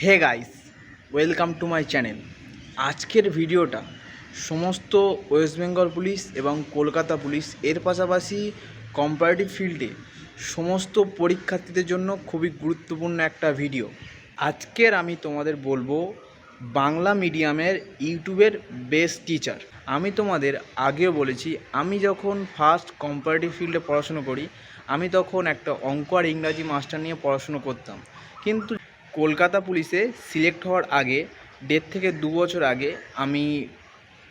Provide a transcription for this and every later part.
Hey guys, welcome to my channel. আজকের ভিডিওটা সমস্ত ওয়েস্ট বেঙ্গল পুলিশ এবং কলকাতা পুলিশ এর পাশাপাশি কম্পারেটিভ ফিল্ডে সমস্ত পরীক্ষার্থীদের জন্য খুবই গুরুত্বপূর্ণ একটা ভিডিও। আজকের আমি তোমাদের বলবো বাংলা মিডিয়ামের ইউটিউবের বেস্ট টিচার। আমি তোমাদের আগেও বলেছি, আমি যখন ফার্স্ট কম্পারেটিভ ফিল্ডে পড়াশুনো করি আমি তখন একটা অঙ্ক আর ইংরাজি মাস্টার নিয়ে পড়াশুনো করতাম, কিন্তু কলকাতা পুলিশে সিলেক্ট হওয়ার আগে 1.5 থেকে 2 বছর আগে আমি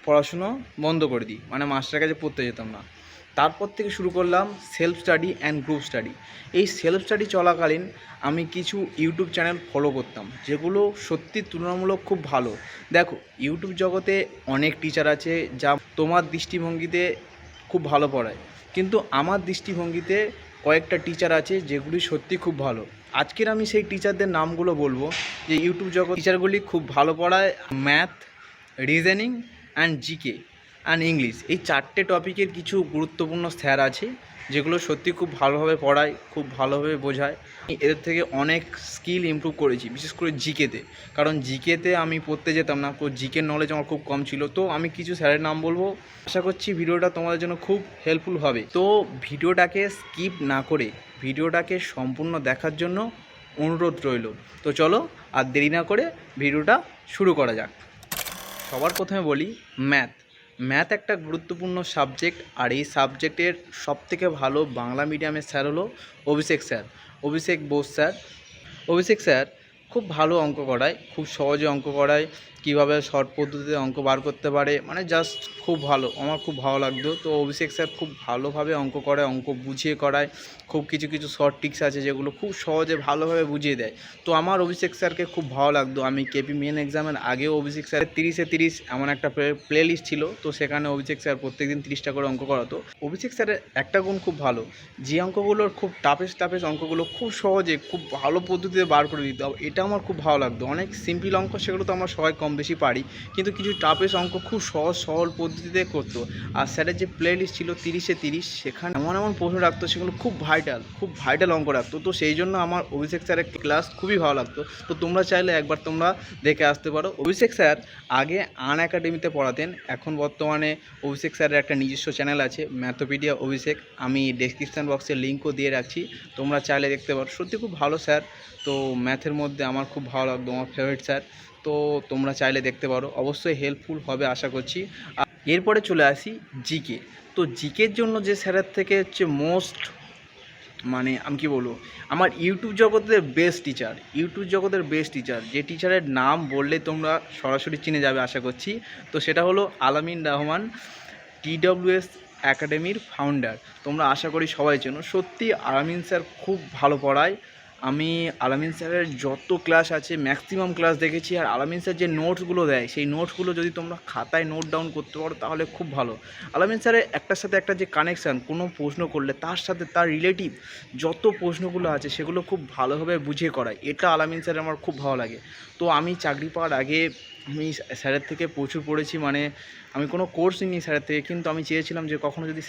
পড়াশুনো বন্ধ করে দিই, মানে মাস্টারের কাছে পড়তে যেতাম না। তারপর থেকে শুরু করলাম self study and group study. এই সেলফ স্টাডি চলাকালীন আমি কিছু ইউটিউব চ্যানেল ফলো করতাম যেগুলো সত্যি তুলনামূলক খুব ভালো। দেখো, ইউটিউব জগতে অনেক টিচার আছে যা তোমার দৃষ্টিভঙ্গিতে খুব ভালো পড়ায়, কিন্তু আমার দৃষ্টিভঙ্গিতে কয়েকটা টিচার আছে যেগুলি সত্যি খুব ভালো। আজকের আমি সেই টিচারদের নামগুলো বলবো যে ইউটিউব জগৎ টিচারগুলি খুব ভালো পড়ায়। Math, reasoning and GK and English, এই 4টে টপিকের কিছু গুরুত্বপূর্ণ স্যার আছে যেগুলো সত্যি খুব ভালোভাবে পড়ায়, খুব ভালোভাবে বোঝায়। এদের থেকে অনেক স্কিল ইমপ্রুভ করেছি, বিশেষ করে জিকেতে, কারণ জিকেতে আমি পড়তে যেতাম না, তো জিকের নলেজ আমার খুব কম ছিল। তো আমি কিছু স্যারের নাম বলবো, আশা করছি ভিডিওটা তোমাদের জন্য খুব হেল্পফুল হবে। তো ভিডিওটাকে স্কিপ না করে ভিডিওটাকে সম্পূর্ণ দেখার জন্য অনুরোধ রইল। তো চলো আর দেরি না করে ভিডিওটা শুরু করা যাক। সবার প্রথমে বলি ম্যাথ একটা গুরুত্বপূর্ণ সাবজেক্ট, আর এই সাবজেক্টের সবথেকে ভালো বাংলা মিডিয়ামের স্যার হলো অভিষেক বোস স্যার। অভিষেক স্যার খুব ভালো অঙ্ক করায়, খুব সহজে অঙ্ক করায়, কীভাবে শর্ট পদ্ধতিতে অঙ্ক বার করতে পারে, মানে জাস্ট খুব ভালো, আমার খুব ভালো লাগতো। তো অভিষেক স্যার খুব ভালোভাবে অঙ্ক করায়, অঙ্ক বুঝিয়ে করায়, খুব কিছু শর্ট ট্রিক্স আছে যেগুলো খুব সহজে ভালোভাবে বুঝিয়ে দেয়। তো আমার অভিষেক স্যারকে খুব ভালো লাগতো। আমি কেপি মেন এক্সামের আগেও অভিষেক স্যারের 30-এ 30 এমন একটা প্লে লিস্ট ছিল, তো সেখানে অভিষেক স্যার প্রত্যেকদিন 30টা করে অঙ্ক করাতো। অভিষেক স্যারের একটা গুণ খুব ভালো, যে অঙ্কগুলোর খুব টাফেস্ট অঙ্কগুলো খুব সহজে খুব ভালো পদ্ধতিতে বার করে দিত, এটা আমার খুব ভালো লাগতো। অনেক সিম্পল অঙ্ক সেগুলো তো আমরা সবাই কম বেশি পারি, কিন্তু কিছু টাফেস্ট অঙ্ক খুব সহজ পদ্ধতিতে করতো। আর স্যারের যে প্লে লিস্ট ছিল 30-এ 30, সেখানে এমন প্রশ্ন রাখতো যেগুলো খুব ভাইটাল অঙ্ক রাখতো। তো সেই জন্য আমার অভিষেক স্যারের ক্লাস খুবই ভালো লাগতো। তো তোমরা চাইলে একবার তোমরা দেখে আসতে পারো। অভিষেক স্যার আগে আন একাডেমিতে পড়াতেন, এখন বর্তমানে অভিষেক স্যারের একটা নিজস্ব চ্যানেল আছে, ম্যাথোপিডিয়া অভিষেক। আমি ডেসক্রিপশান বক্সে লিঙ্কও দিয়ে রাখছি, তোমরা চাইলে দেখতে পারো। সত্যি খুব ভালো স্যার। তো ম্যাথের মধ্যে আমার খুব ভালো লাগতো, আমার ফেভারিট স্যার। তো তোমরা চাইলে দেখতে পারো, অবশ্যই হেল্পফুল হবে আশা করছি। আর এরপরে চলে আসি জিকে। তো জিকের জন্য যে স্যারের থেকে হচ্ছে মোস্ট, মানে আমি কি বলবো, আমার ইউটিউব জগতের বেস্ট টিচার, যে টিচারের নাম বললে তোমরা সরাসরি চিনে যাবে আশা করছি। তো সেটা হলো আলামিন রহমান, TWS একাডেমির ফাউন্ডার। তোমরা আশা করি সবাই চেনো। সত্যি আলামিন স্যার খুব ভালো পড়ায়। আমি আলামিন স্যারের যত ক্লাস আছে ম্যাক্সিমাম ক্লাস দেখেছি। আর আলামিন স্যার যে নোটসগুলো দেয়, সেই নোটসগুলো যদি তোমরা খাতায় নোট ডাউন করতে পারো তাহলে খুব ভালো। আলামিন স্যারের একটার সাথে একটা যে কানেকশান, কোনো প্রশ্ন করলে তার সাথে তার রিলেটিভ যত প্রশ্নগুলো আছে সেগুলো খুব ভালোভাবে বুঝিয়ে করায়, এটা আলামিন স্যার আমার খুব ভালো লাগে। তো আমি চাকরি পাওয়ার আগে আমি স্যারের থেকে প্রচুর পড়েছি, মানে আমি কোনো কোর্স নিইনি স্যারের থেকে, কিন্তু আমি চেয়েছিলাম যে কখনো যদি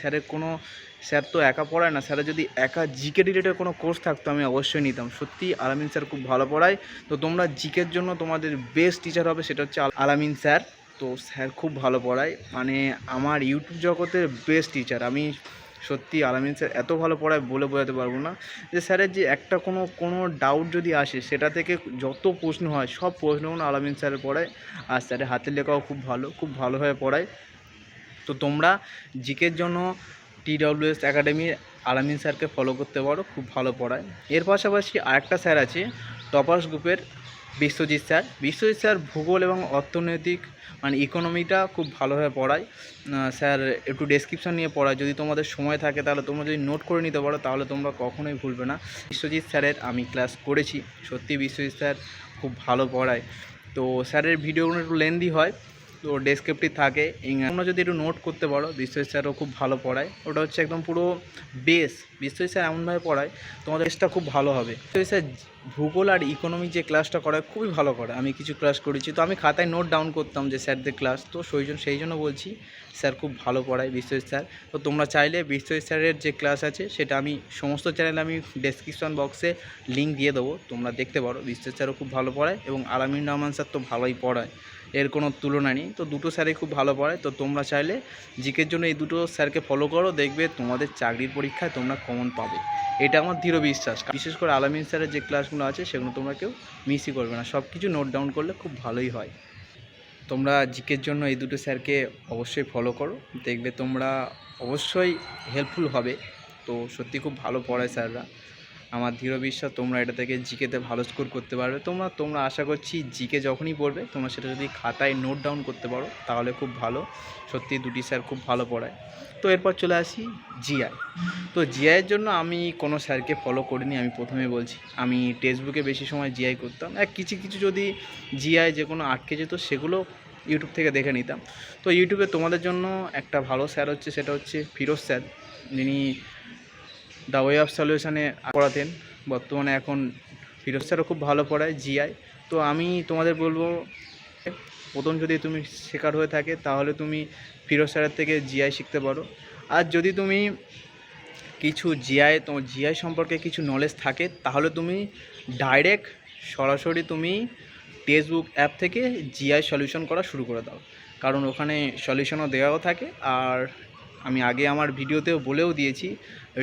স্যার তো একা পড়ায় না, স্যারের যদি একা জিকে রিলেটেড কোনো কোর্স থাকতো আমি অবশ্যই নিতাম। সত্যি আলামিন স্যার খুব ভালো পড়ায়। তো তোমরা জিকের জন্য তোমাদের বেস্ট টিচার হবে সেটা হচ্ছে আলামিন স্যার। তো স্যার খুব ভালো পড়ায়, মানে আমার ইউটিউব জগতের বেস্ট টিচার। আমি সত্যি আলামিন স্যার এত ভালো পড়ায় বলে বোঝাতে পারবো না। যে স্যারের যে একটা কোনো ডাউট যদি আসে, সেটা থেকে যত প্রশ্ন হয় সব প্রশ্নগুলো আলামিন স্যারের পড়ায়। আর স্যারের হাতের লেখাও খুব ভালোভাবে পড়ায়। তো তোমরা জিকের জন্য TWS একাডেমির আলামিন স্যারকে ফলো করতে পারো, খুব ভালো পড়ায়। এর পাশাপাশি আরেকটা স্যার আছে টপার্স গ্রুপের, বিশ্বজিৎ স্যার ভূগোল এবং অর্থনৈতিক, মানে ইকোনমিটা খুব ভালোভাবে পড়ায়। স্যার একটু ডেসক্রিপশান নিয়ে পড়ায়, যদি তোমাদের সময় থাকে তাহলে তোমরা যদি নোট করে নিতে পারো তাহলে তোমরা কখনোই ভুলবে না। বিশ্বজিৎ স্যারের আমি ক্লাস করেছি, সত্যি বিশ্বজিৎ স্যার খুব ভালো পড়ায়। তো স্যারের ভিডিওগুলো একটু লেন্দি হয়, তো ডেসক্রিপটিভ থাকে, তোমরা যদি একটু নোট করতে পারো। বিশ্বজিৎ স্যারও খুব ভালো পড়ায়, ওটা হচ্ছে একদম পুরো বেস। বিশ্বজিৎ স্যার এমনভাবে পড়ায় তোমাদের বেসটা খুব ভালো হবে। বিশ্বজিৎ স্যার ভূগোল আর ইকোনমি যে ক্লাসটা করায় খুবই ভালো করে। আমি কিছু ক্লাস করেছি, তো আমি খাতায় নোট ডাউন করতাম যে স্যারদের ক্লাস, তো সেই জন্য বলছি স্যার খুব ভালো পড়ায় বিশ্বজিৎ স্যার। তো তোমরা চাইলে বিশ্বজিৎ স্যারের যে ক্লাস আছে সেটা আমি সমস্ত চ্যানেলে আমি ডেসক্রিপশন বক্সে লিঙ্ক দিয়ে দেবো, তোমরা দেখতে পারো। বিশ্বজিৎ স্যারও খুব ভালো পড়ায় এবং আলামিন রহমান স্যার তো ভালোই পড়ায়, এর কোনো তুলনা নেই। তো দুটো স্যারই খুব ভালো পড়ায়। তো তোমরা চাইলে জিকের জন্য এই দুটো স্যারকে ফলো করো, দেখবে তোমাদের চাকরির পরীক্ষায় তোমরা কমন পাবে, এটা আমার দৃঢ় বিশ্বাস। বিশেষ করে আলামিন স্যারের যে ক্লাসগুলো আছে সেগুলো তোমরা কেউ মিসই করবে না, সব কিছু নোট ডাউন করলে খুব ভালোই হয়। তোমরা জিকের জন্য এই দুটো স্যারকে অবশ্যই ফলো করো, দেখবে তোমরা অবশ্যই হেল্পফুল হবে। তো সত্যি খুব ভালো পড়ায় স্যাররা, আমার দৃঢ় বিশ্বাস তোমরা এটা থেকে জিকেতে ভালো স্কোর করতে পারবে। তোমরা আশা করছি জিকে যখনই পড়বে তোমরা সেটা যদি খাতায় নোট ডাউন করতে পারো তাহলে খুব ভালো। সত্যি দুটি স্যার খুব ভালো পড়ায়। তো এরপর চলে আসি জিআই। তো জিআইয়ের জন্য আমি কোনো স্যারকে ফলো করিনি, আমি প্রথমে বলছি। আমি টেক্সট বুকে বেশি সময় জিআই করতাম, কিছু যদি জিআই যে কোনো আটকে যেত সেগুলো ইউটিউব থেকে দেখে নিতাম। তো ইউটিউবে তোমাদের জন্য একটা ভালো স্যার হচ্ছে, সেটা হচ্ছে ফিরোজ স্যার, যিনি দ্য ওয়ে অফ সলিউশনে পড়াতেন। বর্তমানে এখন ফিরোজ স্যারও খুব ভালো পড়ায় জিআই। তো আমি তোমাদের বলবো, প্রথম যদি তুমি শেখার হয়ে থাকে তাহলে তুমি ফিরোজ স্যারের থেকে জিআই শিখতে পারো। আর যদি তুমি কিছু তোমার জিআই সম্পর্কে কিছু নলেজ থাকে তাহলে তুমি ডাইরেক্ট সরাসরি তুমি টেক্সট বুক অ্যাপ থেকে জিআই সলিউশন করা শুরু করে দাও, কারণ ওখানে সলিউশনও দেওয়াও থাকে। আর আমি আগে আমার ভিডিওতেও বলেও দিয়েছি,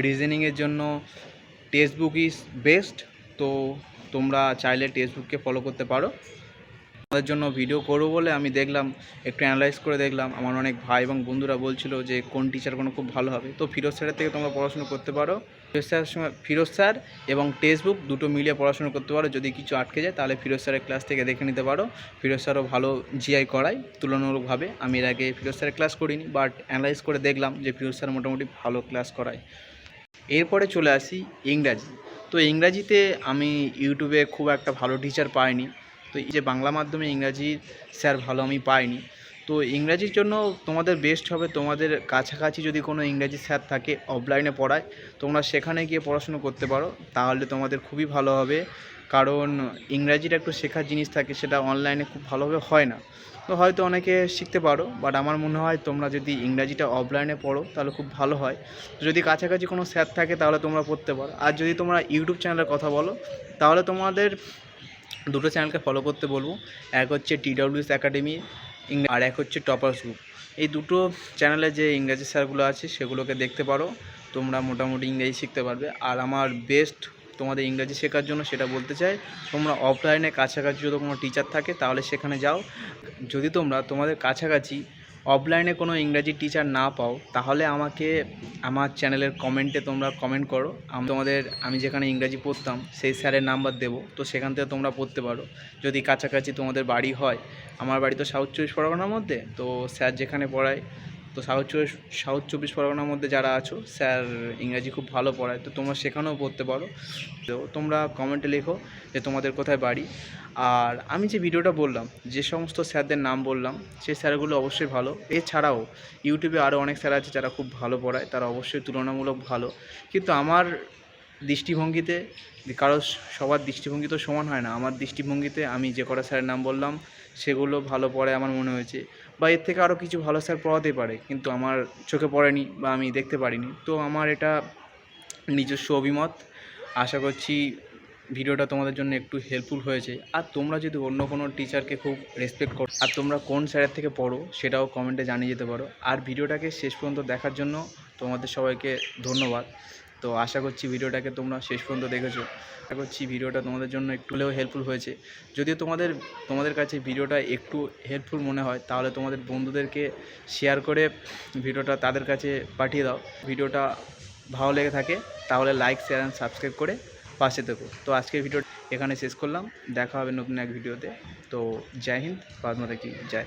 রিজনিংয়ের জন্য টেক্সট বুক ইজ বেস্ট। তো তোমরা চাইলে টেক্সট বুককে ফলো করতে পারো। তাদের জন্য ভিডিও করবো বলে আমি দেখলাম, একটু অ্যানালাইজ করে দেখলাম, আমার অনেক ভাই এবং বন্ধুরা বলছিল যে কোন টিচার কোনো খুব ভালো হবে। তো ফিরোজ স্যারের থেকে তোমরা পড়াশোনা করতে পারো। ফিরোজ স্যার এবং টেক্সট বুক দুটো মিলিয়ে পড়াশোনা করতে পারো। যদি কিছু আটকে যায় তাহলে ফিরোজ স্যারের ক্লাস থেকে দেখে নিতে পারো। ফিরোজ স্যারও ভালো জিআই করায় তুলনামূলকভাবে। আমি এর আগে ফিরোজ স্যারের ক্লাস করিনি, বাট অ্যানালাইজ করে দেখলাম যে ফিরোজ স্যার মোটামুটি ভালো ক্লাস করায়। এরপরে চলে আসি ইংরাজি। তো ইংরাজিতে আমি ইউটিউবে খুব একটা ভালো টিচার পাইনি। তো এই যে বাংলা মাধ্যমে ইংরাজির স্যার ভালো আমি পাইনি। তো ইংরাজির জন্য তোমাদের বেস্ট হবে, তোমাদের কাছাকাছি যদি কোনো ইংরাজি স্যার থাকে অফলাইনে পড়ায়, তোমরা সেখানে গিয়ে পড়াশুনো করতে পারো, তাহলে তোমাদের খুবই ভালো হবে। কারণ ইংরাজির একটু শেখার জিনিস থাকে, সেটা অনলাইনে খুব ভালোভাবে হয় না। তো হয়তো অনেকে শিখতে পারো, বাট আমার মনে হয় তোমরা যদি ইংরাজিটা অফলাইনে পড়ো তাহলে খুব ভালো হয়। যদি কাছাকাছি কোনো স্যার থাকে তাহলে তোমরা পড়তে পারো। আর যদি তোমরা ইউটিউব চ্যানেলের কথা বলো তাহলে তোমাদের দুটো চ্যানেলকে ফলো করতে বলবো। এক হচ্ছে TWS একাডেমি আর এক হচ্ছে টপার্স গ্রুপ। এই দুটো চ্যানেলে যে ইংরাজি স্যারগুলো আছে সেগুলোকে দেখতে পারো, তোমরা মোটামুটি ইংরেজি শিখতে পারবে। আর আমার বেস্ট তোমাদের ইংরাজি শেখার জন্য সেটা বলতে চাই, তোমরা অফলাইনে কাছাকাছি যদি কোনো টিচার থাকে তাহলে সেখানে যাও। যদি তোমাদের কাছাকাছি অফলাইনে কোনো ইংরাজি টিচার না পাও তাহলে আমাকে আমার চ্যানেলের কমেন্টে তোমরা কমেন্ট করো, আমি যেখানে ইংরাজি পড়তাম সেই স্যারের নাম্বার দেবো, তো সেখান থেকে তোমরা পড়তে পারো। যদি কাছাকাছি তোমাদের বাড়ি হয়, আমার বাড়ি তো সাউথ চব্বিশ পরগনার মধ্যে, তো স্যার যেখানে পড়ায়, তো সাউথ চব্বিশ পরগনার মধ্যে যারা আছো স্যার ইংরাজি খুব ভালো পড়ায়, তো তোমরা সেখানেও পড়তে পারো। তো তোমরা কমেন্টে লেখো যে তোমাদের কোথায় বাড়ি। আর আমি যে ভিডিওটা বললাম, যে সমস্ত স্যারদের নাম বললাম সেই স্যারগুলো অবশ্যই ভালো। এছাড়াও ইউটিউবে আরও অনেক স্যার আছে যারা খুব ভালো পড়ায়, তারা অবশ্যই তুলনামূলক ভালো। কিন্তু আমার দৃষ্টিভঙ্গিতে, কারো সবার দৃষ্টিভঙ্গি তো সমান হয় না, আমার দৃষ্টিভঙ্গিতে আমি যে কটা স্যারের নাম বললাম সেগুলো ভালো পড়ায় আমার মনে হয়েছে, বা এর থেকে আরও কিছু ভালো স্যার পড়াতে পারে, কিন্তু আমার চোখে পড়েনি বা আমি দেখতে পারিনি। তো আমার এটা নিজস্ব অভিমত। আশা করছি ভিডিওটা তোমাদের জন্য একটু হেল্পফুল হয়েছে। আর তোমরা যদি অন্য কোনো টিচারকে খুব রেসপেক্ট করো আর তোমরা কোন স্যারের থেকে পড়ো সেটাও কমেন্টে জানিয়ে যেতে পারো। আর ভিডিওটাকে শেষ পর্যন্ত দেখার জন্য তোমাদের সবাইকে ধন্যবাদ। তো আশা করছি ভিডিওটাকে তোমরা শেষ পর্যন্ত দেখেছো। আশা করছি ভিডিওটা তোমাদের জন্য একটু হলেও হেল্পফুল হয়েছে। যদিও তোমাদের কাছে ভিডিওটা একটু হেল্পফুল মনে হয় তাহলে তোমাদের বন্ধুদেরকে শেয়ার করে ভিডিওটা তাদের কাছে পাঠিয়ে দাও। ভিডিওটা ভালো লেগে থাকে তাহলে লাইক, শেয়ার অ্যান্ড সাবস্ক্রাইব করে পাশে থেকো। তো আজকের ভিডিও এখানে শেষ করলাম, দেখা হবে নতুন এক ভিডিওতে। তো জয় হিন্দ, ভারত মাতা কি জয়।